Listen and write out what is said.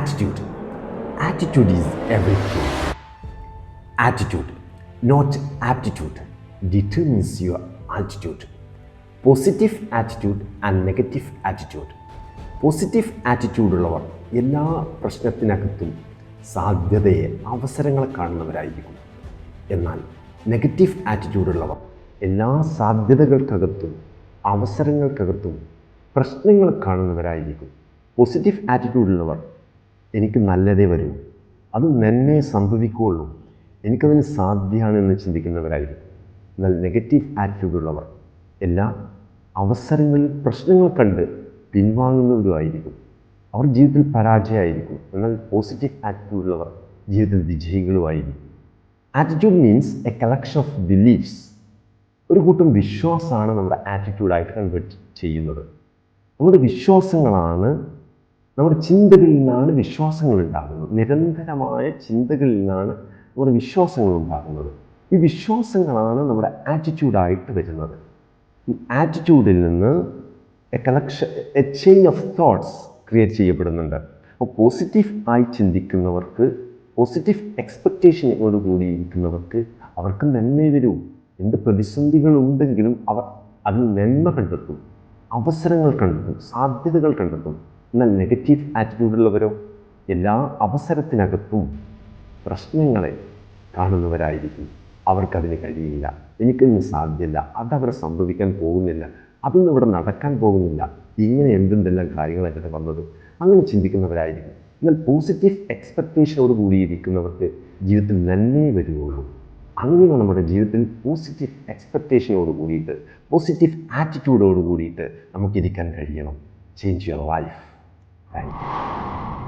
Attitude. Attitude is everything. Attitude, not aptitude, determines your altitude. Positive attitude and negative attitude. Positive ആറ്റിറ്റ്യൂഡുള്ളവർ എല്ലാ പ്രശ്നത്തിനകത്തും സാധ്യതയെ, അവസരങ്ങളെ കാണുന്നവരായിരിക്കും. എന്നാൽ negative ആറ്റിറ്റ്യൂഡുള്ളവർ എല്ലാ സാധ്യതകൾക്കകത്തും അവസരങ്ങൾക്കകത്തും പ്രശ്നങ്ങൾ കാണുന്നവരായിരിക്കും. പോസിറ്റീവ് ആറ്റിറ്റ്യൂഡുള്ളവർ എനിക്ക് നല്ലതേ വരൂ, അത് നന്മയെ സംഭവിക്കുകയുള്ളൂ, എനിക്കതിന് സാധ്യമാണെന്ന് ചിന്തിക്കുന്നവരായിരിക്കും. എന്നാൽ നെഗറ്റീവ് ആറ്റിറ്റ്യൂഡുള്ളവർ എല്ലാ അവസരങ്ങളിൽ പ്രശ്നങ്ങൾ കണ്ട് പിൻവാങ്ങുന്നവരുമായിരിക്കും. അവർ ജീവിതത്തിൽ പരാജയമായിരിക്കും. എന്നാൽ പോസിറ്റീവ് ആറ്റിറ്റ്യൂഡുള്ളവർ ജീവിതത്തിൽ വിജയികളുമായിരിക്കും. Attitude means a collection of beliefs. ഒരു കൂട്ടം വിശ്വാസമാണ് നമ്മുടെ ആറ്റിറ്റ്യൂഡായിട്ട് കൺവേർട്ട് ചെയ്യുന്നത്. നമ്മുടെ വിശ്വാസങ്ങളാണ്, നമ്മുടെ ചിന്തകളിൽ നിന്നാണ് വിശ്വാസങ്ങൾ ഉണ്ടാകുന്നത്. നിരന്തരമായ ചിന്തകളിൽ നിന്നാണ് നമ്മുടെ വിശ്വാസങ്ങൾ ഉണ്ടാകുന്നത്. ഈ വിശ്വാസങ്ങളാണ് നമ്മുടെ ആറ്റിറ്റ്യൂഡായിട്ട് വരുന്നത്. ഈ ആറ്റിറ്റ്യൂഡിൽ നിന്ന് A chain of thoughts create ചെയ്യപ്പെടുന്നുണ്ട്. അപ്പോൾ പോസിറ്റീവ് ആയി ചിന്തിക്കുന്നവർക്ക്, പോസിറ്റീവ് എക്സ്പെക്റ്റേഷനോട് കൂടി ഇരിക്കുന്നവർക്ക് അവർക്ക് നന്മ വരും. എന്ത് പ്രതിസന്ധികളുണ്ടെങ്കിലും അവർ അതിൽ നന്മ കണ്ടെത്തും, അവസരങ്ങൾ കണ്ടെത്തും, സാധ്യതകൾ കണ്ടെത്തും. എന്നാൽ നെഗറ്റീവ് ആറ്റിറ്റ്യൂഡുള്ളവരോ എല്ലാ അവസരത്തിനകത്തും പ്രശ്നങ്ങളെ കാണുന്നവരായിരിക്കും. അവർക്കതിന് കഴിയില്ല, എനിക്കൊന്നും സാധ്യമല്ല, അതവിടെ സംഭവിക്കാൻ പോകുന്നില്ല, അതൊന്നും ഇവിടെ നടക്കാൻ പോകുന്നില്ല, ഇങ്ങനെ എന്തെല്ലാം കാര്യങ്ങളൊക്കെ വന്നത്, അങ്ങനെ ചിന്തിക്കുന്നവരായിരിക്കും. എന്നാൽ പോസിറ്റീവ് എക്സ്പെക്റ്റേഷനോട് കൂടിയിരിക്കുന്നവർക്ക് ജീവിതത്തിൽ നന്മയെ വരുകയുള്ളൂ. അങ്ങനെ നമ്മുടെ ജീവിതത്തിൽ പോസിറ്റീവ് എക്സ്പെക്റ്റേഷനോട് കൂടിയിട്ട്, പോസിറ്റീവ് ആറ്റിറ്റ്യൂഡോട് കൂടിയിട്ട് നമുക്കിരിക്കാൻ കഴിയണം. Change your life. Thank you.